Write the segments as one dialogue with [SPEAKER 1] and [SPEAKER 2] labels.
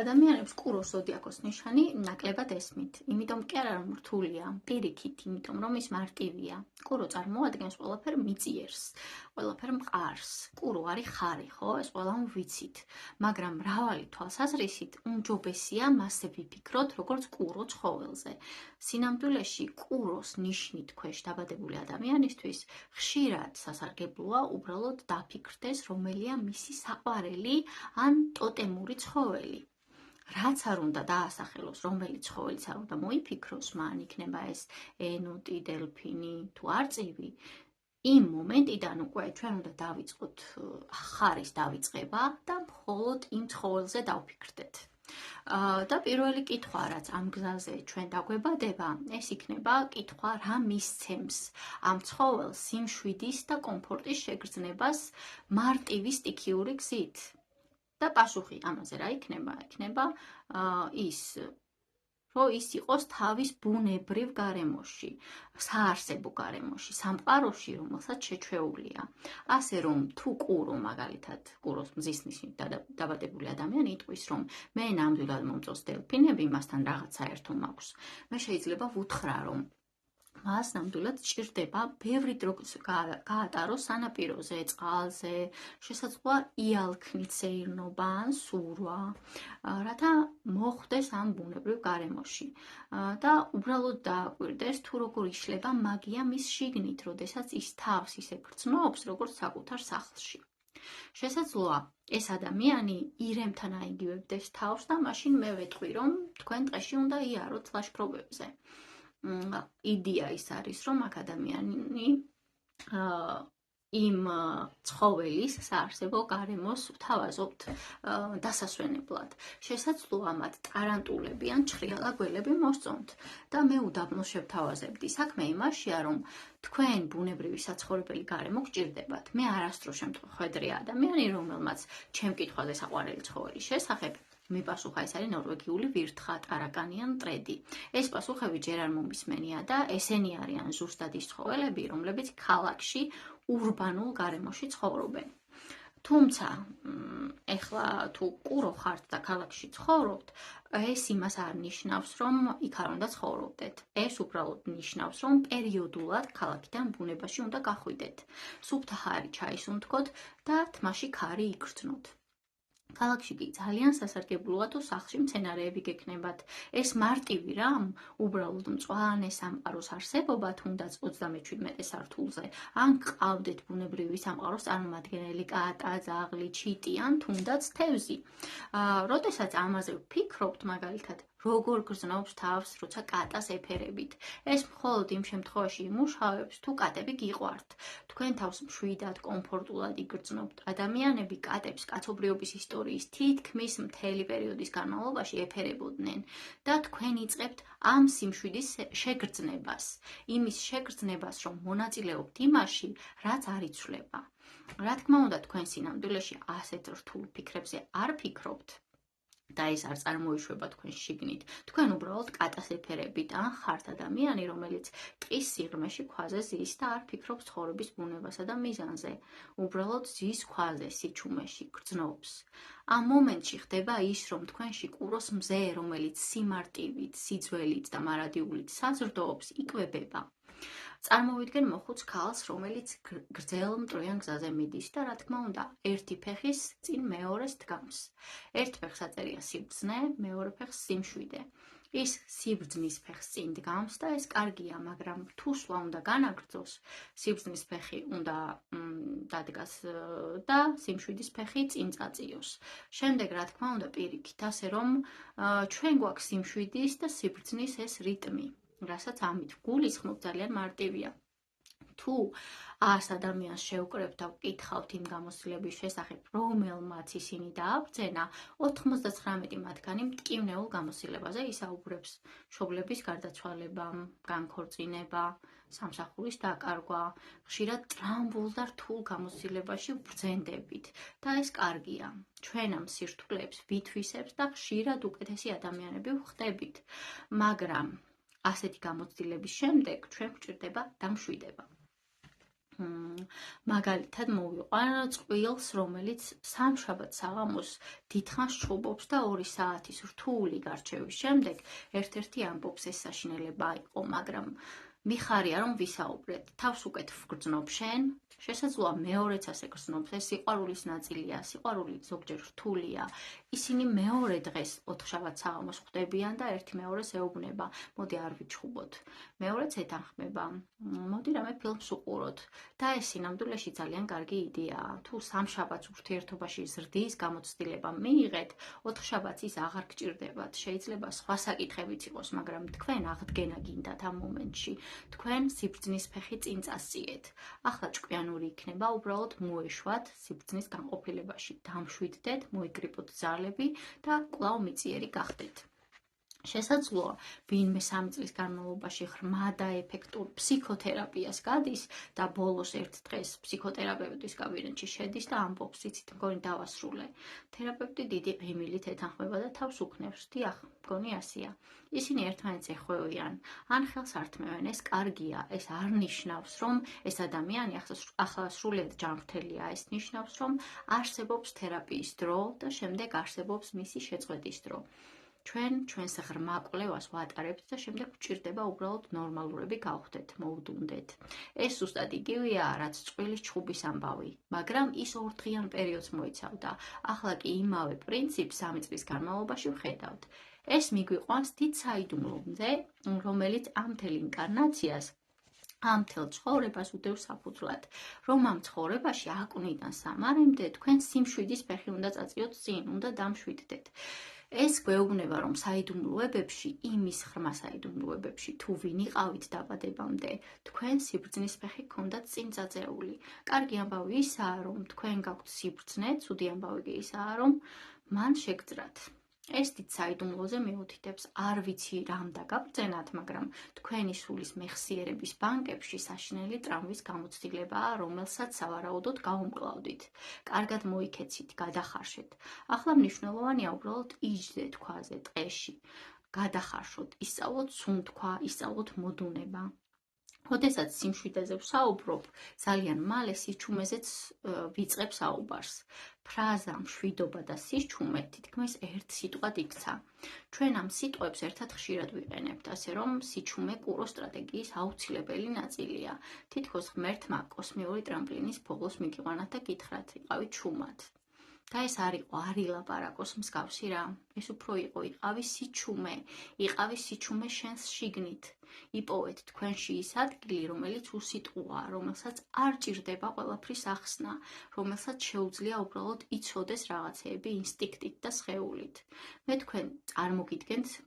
[SPEAKER 1] ადამიანებს კუროს ზოდიაქოს ნიშანი ნაკლებად ესმით, იმიტომ კი არა რომ რთულია, პირიქით, იმიტომ რომ ის მარტივია. კურო წარმოადგენს ყველაფერ მიწიერს, ყველაფერ მყარს. კურო არის ხარი, ხო? ეს ყველამ ვიცით. მაგრამ მრავალი თვალსაზრისით უმჯობესია მასზე ვიფიქროთ, როგორც კურო ცხოველზე. სინამდვილეში კუროს ნიშნით ქვეშ დაბადებული ადამიანისთვის ხშირად სასარგებლოა უბრალოდ დაფიქრდეს, რომელია მისი საყვარელი ან ტოტემური ცხოველი. რაც არ უნდა დაასახელოს, რომელი ცხოველიც არ უნდა მოიფიქროს, მან იქნება ეს ენოტი, დელფინი თუ არწივი, იმ მომენტიდან უკვე ჩვენ უნდა დავიწყოთ ხარის დავიწყება და მხოლოდ იმ ცხოველზე დავფიქრდეთ. და პირველი კითხვა, რაც ამ გზაზე ჩვენ დაგვებადება, ეს იქნება კითხვა, რა მისცემს ამ ცხოველს სიმშვიდის და კომფორტის შეგრძნებას მარტივი სტიქიური გზით. და პასუხი ამაზე რა იქნება? იქნება ის, რომ ის იყოს თავის ბუნებრივ გარემოში, საარსებო გარემოში, სამყაროში, რომელსაც შეჩვეულია. ასე რომ, თუ კურო, მაგალითად, კუროს მზის ნიშნით დაბადებული ადამიანი იტყვის, რომ მე ნამდვილად მომწონს დელფინები, მასთან რაღაც საერთო მაქვს, მე შეიძლება ვუთხრა, რომ მას ნამდვილად სჭირდება ბევრი დრო გაატაროს სანაპიროზე, წყალზე, შესაძლოა იალქნით სეირნობა ან სურვა, რათა მოხვდეს ამ ბუნებრივ გარემოში და უბრალოდ დააკვირდეს, თუ როგორ იშლება მაგია მის შიგნით, როდესაც ის თავს ისე გრძნობს, როგორც საკუთარ სახლში. შესაძლოა ეს ადამიანი ირემთან აიგივებდეს თავს და მაშინ მე ვეტყვი, რომ თქვენ დღეში უნდა იაროთ ლაშქრობებზე. იდეა ის არის, რომ აქ ადამიანი იმ ცხოველის საარსებო გარემოს ვთავაზობთ დასასვენებლად. შესაძლოა მათ ტარანტულები ან ჩხრიალა გველები მოსწონთ და მე უდაბნოს შევთავაზებდი. საქმე იმაშია, რომ თქვენ ბუნებრივი საცხოვრებელი გარემო გჭირდებათ. მე არასდროს შემთხვედრია ადამიანი, რომელმაც ჩემ კითხვაზე საყვარელი ცხოველის შესახებ მიპასუხა, ეს არის ნორვეგიული ვირთხა, ტარაკანი ან მტრედი. ეს პასუხები ჯერ არ მომისმენია და ესენი არიან ზუსტად ის ცხოველები, რომლებიც ქალაქში ურბანულ გარემოში ცხოვრობენ. თუმცა, ეხლა თუ კურო ხართ და ქალაქში ცხოვრობთ, ეს იმას არ ნიშნავს, რომ იქ არ უნდა ცხოვრობდეთ. ეს უბრალოდ ნიშნავს, რომ პერიოდულად ქალაქიდან ბუნებაში უნდა გახვიდეთ. სუფთა ჰარი ჩაისუნთქოთ და თმაში ქარი იგრძნოთ. ქალაქში კი ძალიან სასარგებლოა, თუ სახლში მცენარეები გექნებათ. ეს მარტივი რამ, უბრალოდ მწვანე სამყაროს არსებობა, თუნდაც 37 სართულზე, ან გყავდეთ ბუნებრივი სამყაროს წარმომადგენელი კატა, ძაღლი, ჩიტი, ან თუნდაც თევზი. როდესაც ამაზე ვფიქრობთ, მაგალითად, როგორ გრძნობს თავს, როცა კატას ეფერებით. ეს მხოლოდ იმ შემთხვევაში იმუშავებს, თუ კატები გიყვართ. თქვენ თავს მშვიდად, კომფორტულად იგრძნობთ. ადამიანები კატებს კაცობრიობის ისტორიის თითქმის მთელი პერიოდის განმავლობაში ეფერებოდნენ და თქვენ იწყებთ ამ სიმშვიდის შეგრძნებას. იმის შეგრძნებას, რომ მონაწილეობთ იმაში, რაც არ იცვლება. რა თქმა უნდა, თქვენ სინამდვილეში ასეთ რთულ ფიქრებზე არ ფიქრობთ. და ეს არ წარმოიშვება თქვენ შიგნით. თქვენ უბრალოდ კატას ეფერებით ან ხართ ადამიანი, რომელიც ტყის სიღრმეში ქვაზე ზის და არ ფიქრობს ცხოვრების ბუნებასა და მიზანზე. უბრალოდ ზის ქვაზე, სიჩუმეში, გრძნობს. ამ მომენტში ხდება ის, რომ თქვენში კუროს მზე, რომელიც სიმარტივით, სიძველით და მარადიულით საზრდოობს, იკვებება. წარმოვიდგენ მოხუც ქალს, რომელიც გრძელ მტრიან გზაზე მიდის და რა თქმა უნდა, ერთი ფეხის წინ მეორეს დგამს. ერთ ფეხს აწერია სიბრძნე, მეორე ფეხს სიმშვიდე. ის სიბრძნის ფეხს წინ დგამს და ეს კარგია, მაგრამ თუ სვლა უნდა განაგრძოს, სიბრძნის ფეხი უნდა დადგას და სიმშვიდის ფეხი წინ წაწიოს. შემდეგ რა თქმა უნდა პირიქით, ასე რომ ჩვენ გვაქვს სიმშვიდის და სიბრძნის ეს რიტმი. რასაც ამით გულისხმობ ძალიან მარტივია. თუ 100 ადამიანს შევკრებთ და ვკითხავთ იმ გამოცდილების შესახებ, რომელმაც ისინი დააბრძენა, 99 მათგანი მტკივნეულ გამოცდილებაზე ისაუბრებს. მშობლების გარდაცვალება, განქორწინება, სამსახურის დაკარგვა, ხშირად ტრამბულ და რთულ გამოცდილებაში ვბრძენდებით და ეს კარგია. ჩვენ ამ სირთულეებს ვითვისებს და ხშირად უკეთესი ადამიანები ვხდებით, მაგრამ ასეთი გამოცდილების შემდეგ ჩვენ გვჭირდება დამშვიდება. მაგალითად მოვიყვან წყვილს, რომელიც სამშაბათ საღამოს დიდხანს ჩხუბობს და 2 საათის რთული გარჩევის შემდეგ ერთ-ერთი ამბობს ეს საშინელება იყო, მაგრამ მიხარია რომ ვისაუბრეთ, თავს უკეთ ვგრძნობ შენ, შესაძლოა მეორეც ასე გრძნობს, ეს სიყვარულის ნაწილია, სიყვარული ზოგჯერ რთულია. ისინი მეორე დღეს 4 საღამოს ხვდებიან და ერთი მეორეს ეუბნება, მოდი არ ვიჩხუბოთ. მეორეც ეთანხმება, მოდი რამე ფილმს უყუროთ. და ეს სინამდვილეში ძალიან კარგი იდეაა. თუ სამშაბათს ურთიერთობაში ზრდის გამოცდილება მიიღეთ, 4 შაბათს ის აღარ გჭირდებათ. შეიძლება სხვა საკითხებიც იყოს, მაგრამ თქვენ აღდგენა გინდათ ამ მომენტში. თქვენ სიბრძნის ფეხი წინ წასწიეთ. ახლა ჭკვიანური იქნება, უბრალოდ მოეშვათ სიბრძნის განყოფილებაში, დამშვიდდეთ, მოიკრიბოთ ძალები და კვლავ მიწიერი გახდეთ. შესაძლოა, ვინმე 3 წლის განმავლობაში ღრმა და ეფექტურ ფსიქოთერაპიას გადის და ბოლოს ერთ დღეს ფსიქოთერაპევტის კაბინეტში შედის და ამბობს, იცით, მგონი დავასრულე. თერაპევტი დიდი ღიმილით ეთანხმება და თავს უქნევს, დიახ, მგონი ასეა. ისინი ერთმანეთს ეხვევიან, ან ხელს ართმევენ, ეს კარგია, ეს არ ნიშნავს, რომ ეს ადამიანი ახლა სრულიად ჯანმრთელია, ეს ნიშნავს, რომ არსებობს თერაპიის დრო და შემდეგ არსებობს მისი შეწყვეტის დრო. ჩვენს ღრმა კვლევას ვატარებთ და შემდეგ გვჭირდება უბრალოდ ნორმალურები გავხდეთ, მოვდუნდეთ. ეს ზუსტად იგივეა, რაც წყვილის ჩხუბის ამბავი, მაგრამ ის 2 დღიან პერიოდს მოიცავდა. ახლა კი იმავე პრინციპს 3 წლის განმავლობაში ვხედავთ. ეს მიგვიყვანს დიდ საიდუმლომდე, რომელიც ამ მთელ ინკარნაციას ამ მთელ ცხოვრებას უდევს საფუძვლად, რომ ამ ცხოვრებაში აკვნიდან სამარემდე თქვენ სიმშვიდის ფეხი უნდა წაწიოთ წინ, უნდა დამშვიდდეთ. ეს გვეუბნება, რომ საიდუმლოებებში, იმის ღრმა საიდუმლოებებში, თუ ვინ იყავით დაბადებამდე, თქვენ სიბრძნის ფეხი გქონდათ წინ წაწეული. კარგი ამბავი ისაა, რომ თქვენ გაქვთ სიბრძნე, ცუდი ამბავი კი ისაა, რომ მან შეგძრათ. ეს დიდ საიდუმლოზე მიუთითებს, არ ვიცი რამ დაგაბრძენათ, მაგრამ თქვენი სულის მეხსიერების ბანკებში საშინელი ტრამვის გამოცდილებაა, რომელსაც სავარაუდოდ გაუმკლავდით. კარგად მოიქეცით, გადახარშეთ. ახლა მნიშვნელოვანია უბრალოდ იჯდეთ ქვაზე, ტყეში. გადახარშოთ, ისწავლოთ სუნთქვა, ისწავლოთ მოდუნება. როდესაც სიმშვიდეზე ვსაუბრობ, ძალიან მალე სიჩუმეზეც ვიწყებ საუბარს. ფრაზა, მშვიდობა და სიჩუმე თითქმის ერთ სიტყვად იქცა. ჩვენ ამ სიტყვებს ერთად ხშირად ვიყენებთ, ასე რომ სიჩუმე კურო სტრატეგიის აუცილებელი ნაწილია. თითქოს ღმერთმა კოსმიური ტრამპლინის ფოღლს მიგიყვანათ და გითხრათ, იყავით ჩუმად. და ეს არ იყო არ ილაპარაკოს მსგავსი რა. ეს უფრო იყო, იყავი სიჩუმე შენს შიგნით. იპოვეთ თქვენში ის ადგილი, რომელიც უსიტყვოა, რომელსაც არ ჭირდება ყველაფრის ახსნა, რომელსაც შეუძლია უბრალოდ იცოდეს რაღაცეები ინსტინქტით და სხეულით. მე თქვენ წარმოგიდგენთ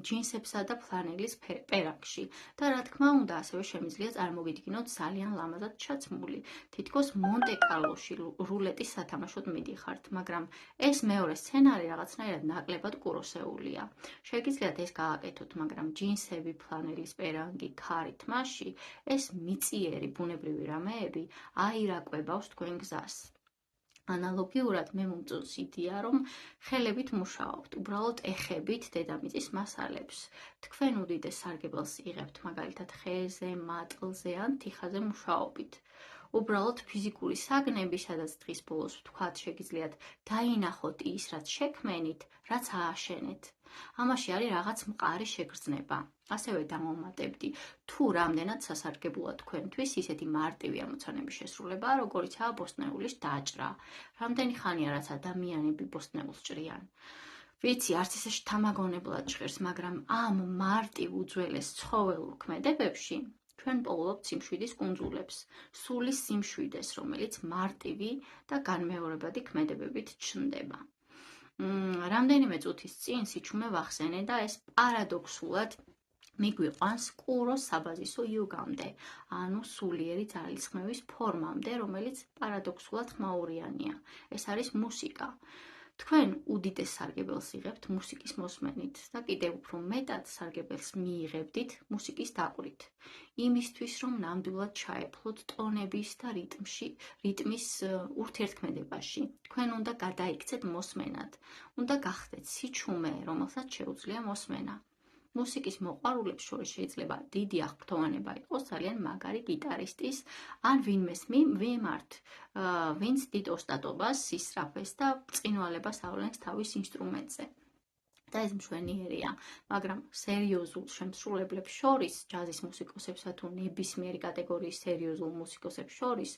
[SPEAKER 1] ჯინსებსა და ფლანელის პერანგში და რა თქმა უნდა, ასევე შემიძლია წარმოგიდგინოთ ძალიან ლამაზად ჩაცმული, თითქოს მონტე-კარლოში რულეტის სათამაშოდ მიდიხართ, მაგრამ ეს მეორე სცენარი რაღაცნაირად ნაკლებად კუროსეულია. შეგიძლიათ ეს გააკეთოთ, მაგრამ ჯინსები, ფლანელის პერანგი, ქარი თმაში, ეს მიწიერი ბუნებრივი რამეები აირაკვებავს თქვენ გზას. ანალოგიურად მე მომწონს იდეა, რომ ხელებით მუშაობთ, უბრალოდ ეხებით დედამიწის მასალებს. თქვენ უდიდეს სარგებელს იღებთ, მაგალითად ხეზე, მატყლზე ან თიხაზე მუშაობით. უბრალოდ ფიზიკური საგნები, სადაც დღის ბოლოს ვთქვათ, შეგიძლიათ დაინახოთ ის, რაც შექმენით, რაც ააშენეთ. ამაში არის რაღაც მყარი შეგრძნება. ასევე დამოვმატებდი, თუ რამდენად სასარგებლოა თქვენთვის ისეთი მარტივი ამოცანების შესრულება, როგორიცაა ბოსტნეულის დაჭრა. რამდენი ხანია, რაც ადამიანები ბოსტნეულს ჭრიან. ვიცი, არც ისე შთამაგონებლად ჭრეს, მაგრამ ამ მარტივ უძველეს ცხოველურ ქმედებებში ჩვენ პოულობთ სიმშვიდის კუნძულებს, სულის სიმშვიდეს, რომელიც მარტივი და განმეორებადი ქმედებებით ჩნდება. რამდენიმე წუთის წინ სიჩუმე ვახსენე და ეს პარადოქსულად მიგვიყვანს კუროს საბაზისო იოგამდე, ანუ სულიერი ძალისხმევის ფორმამდე, რომელიც პარადოქსულად ხმაურიანია. ეს არის მუსიკა. თქვენ უდიდეს სარგებელს იღებთ მუსიკის მოსმენით და კიდევ უფრო მეტად სარგებელს მიიღებდით მუსიკის დაყვრით. იმისთვის, რომ ნამდვილად ჩაეფლოთ ტონების და რიტმის ურთიერთქმედებაში. თქვენ უნდა გადაიქცეთ მოსმენად, უნდა გახდეთ სიჩუმე, რომელსაც შეუძლია მოსმენა. მუსიკის მოყვარულებს შორის შეიძლება დიდი აღფრთოვანება იყოს ძალიან მაგარი გიტარისტის ან ვინმეს მიმართ, ვინც დიდ ოსტატობას, სისწრაფეს და ბრწყინვალებას ავლენს თავის ინსტრუმენტზე. და ეს მშვენიერია, მაგრამ სერიოზულ შემსრულებლებს შორის, ჯაზის მუსიკოსებსა თუ ნებისმიერი კატეგორიის სერიოზულ მუსიკოსებს შორის,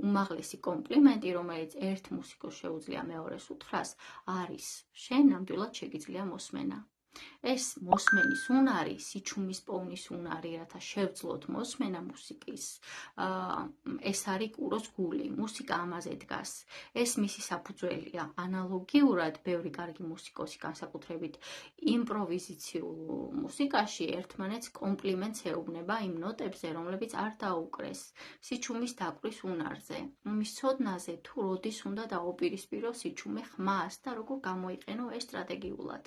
[SPEAKER 1] უმაღლესი კომპლიმენტი, რომელიც ერთ მუსიკოს შეუძლია მეორეს უთხრას, არის: შენ ნამდვილად შეგიძლია მოსმენა. ეს მოსმენის უნარი, სიჩუმის პოვნის უნარი, რათა შევძლოთ მოსმენა მუსიკის, ეს არის კუროს გული, მუსიკა ამაზე დგას. ეს მისი საფუძველია. ანალოგიურად, ბევრი კარგი მუსიკოსი, განსაკუთრებით იმპროვიზაციულ მუსიკაში, ერთმანეთს კომპლიმენტს ეუბნება იმ ნოტებზე, რომლებიც არ დაუკრეს, სიჩუმის დაკვრის უნარზე, მის ცოდნაზე, თუ როდის უნდა დაუპირისპირო სიჩუმე ხმას და როგორ გამოიყენო ეს სტრატეგიულად.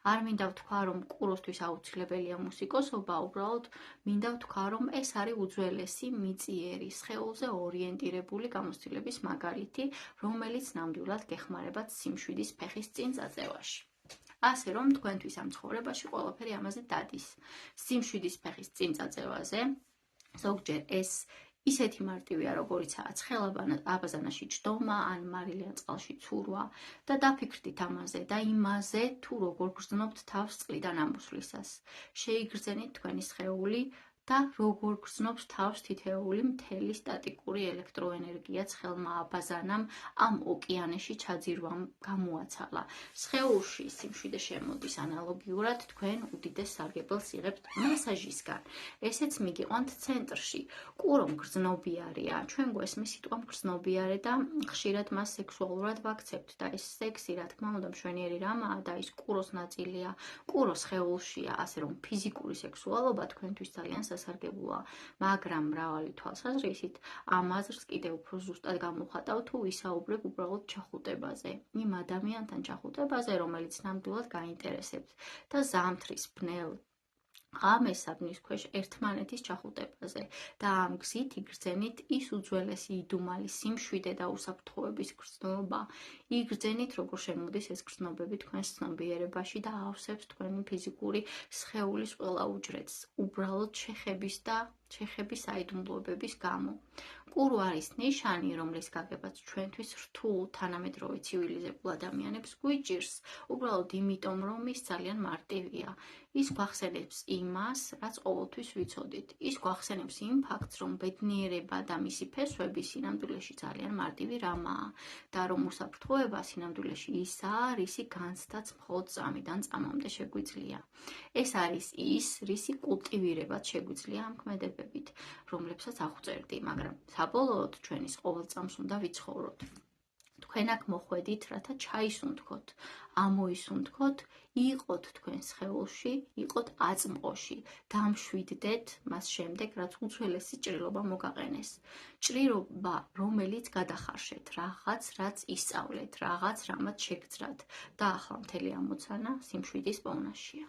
[SPEAKER 1] არ მინდა ვთქვა, რომ კუროსთვის აუცილებელია მუსიკოსობა, უბრალოდ მინდა ვთქვა, რომ ეს არის უძველესი, მიწიერი, სხეულზე ორიენტირებული გამოცდილების მაგალითი, რომელიც ნამდვილად გეხმარებათ სიმშვიდის ფეხის წინ წაწევაში. ასე რომ თქვენთვის ამ ცხოვრებაში ყველაფერი ამაზე დადის. სიმშვიდის ფეხის წინ წაწევაზე ზოგჯერ ეს ისეთი მარტივია, როგორიცაა ცხელ-აბაზანაში ჭდომა ან მარილიან წყალში ცურვა და დაფიქრდით ამაზე და იმაზე, თუ როგორ გრძნობთ თავს წყლიდან ამოსვლისას. შეიგრძენით თქვენი სხეული და როგორ გრძნობს თავს თითეული მთელი სტატიკური ელექტროენერგია ცხელმა აბაზანამ ამ ოკეანეში ჩაძირვამ გამოაცალა. სხეულში სიმშვიდე შემოდის ანალოგიურად თქვენ უდიდეს სარგებელს იღებთ მასაჟისგან. ესეც მიგიყვანთ ცენტრში. კურო მგრძნობიარეა, ჩვენ გვესმის სიტყვა მგრძნობიარე და ხშირად მას სექსუალურად ვაქცევთ და ეს სექსი, რა თქმა უნდა, მშვენიერი რამაა და ის კუროს ნაწილია, კურო სხეულშია, ასე რომ ფიზიკური სექსუალობა თქვენთვის ძალიან სასარგებლოა, მაგრამ მრავალი თვალსაზრისით ამ აზრს კიდევ უფრო ზუსტად გამოვხატავ თუ ვისაუბრებ უბრალოდ ჩახუტებაზე, იმ ადამიანთან ჩახუტებაზე, რომელიც ნამდვილად გაინტერესებთ და ზამთრის ბნელ ღამესაბნის ქვეშ ერთმანეთის ჩახუტებაზე და ამ გზით იგრძენით ის უძველესი იდუმალი სიმშვიდე და უსაფრთხოების გრძნობა, იგრძენით როგორ შემოდის ეს გრძნობები თქვენს ცნობიერებაში და ავსებს თქვენი ფიზიკური სხეულის ყველა უჯრედს, უბრალოდ ჩეხების საიდუმლოებების გამო. კურო არის ნიშანი, რომლის გაგებაც ჩვენთვის რთულ თანამედროვე ცივილიზებულ ადამიანებს გვიჭირს, უბრალოდ იმიტომ, რომ ის ძალიან მარტივია. ის გვახსენებს იმას, რაც ყოველთვის ვიცოდით. ის გვახსენებს იმ ფაქტს, რომ ბედნიერება და მისი ფესვები სინამდვილეში ძალიან მარტივი რამაა და რომ უსაფრთხოება სინამდვილეში ისაა, რისი განცდაც მხოლოდ წამიდან წამამდე შეგვიძლია. ეს არის ის, რისი კულტივირებაც შეგვიძლია ამ ქმედებებით, რომლებსაც აღვწერდი, მაგრამ საბოლოოდ ჩვენის ყოველწამს უნდა ვიცხოვროთ. თქვენ აქ მოხვედით, რათა ჩაისუნთქოთ, ამოისუნთქოთ, იყოთ თქვენ სხეულში, იყოთ აწმყოში, დამშვიდდეთ მას შემდეგ, რაც უძველესი ჭრილობა მოგაყენეს. ჭრილობა, რომელიც გადახარშეთ, რაღაც, რაც ისწავლეთ, რაღაც, რამაც შეგძრათ და ახლა მთელი ამოცანა სიმშვიდის პოვნაშია.